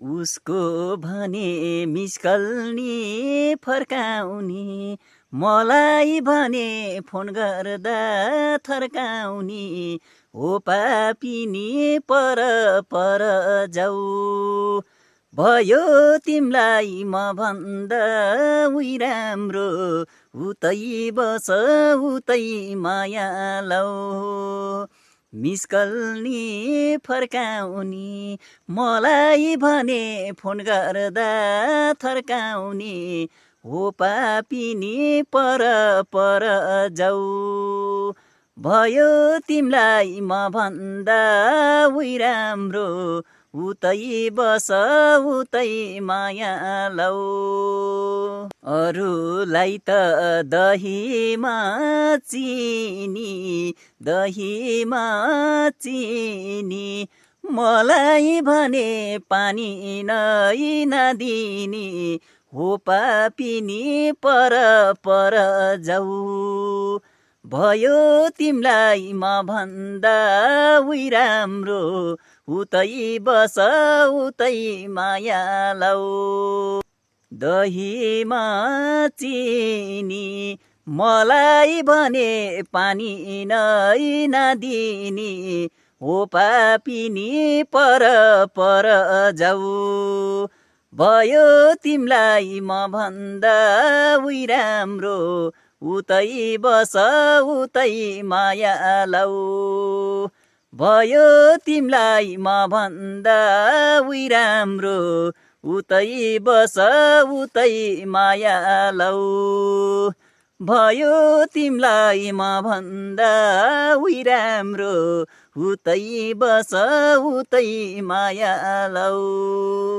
उसको भने मिसकल नि फर्काउने, मलाई भने फोन गर्दा थर्काउने, हो पापी नि पर पर जाऊ। भयो तिमलाई म भन्दा उही राम्रो, उतै बस उतै माया लौ। मिसकल नि फर्काउने, मलाई भने फोन गर्दा थर्काउने, हो पापी नि पर पर जाऊ। भयो तिमलाई म भन्दा उही राम्रो, उतै बस उतै माया लौ। अरूलाई त दहीमा चिनी, दहीमा चिनी, मलाई भने पानी नै नदिने, हो पापी नि पर पर जाऊ। भयो तिमलाई म भन्दा उही राम्रो, उतै बस उतै माया लौ। दहीमा चिनी, मलाई भने पानी नै नदिने, हो पापी नि पर पर जाऊ। भयो तिमलाई म भन्दा उही राम्रो, उतै बस उतै माया लौ। भयो तिमलाई म भन्दा उही राम्रो, उतै बस उतै माया लौ। भयो तिमलाई म भन्दा उही राम्रो, उतै बस उतै माया लौ।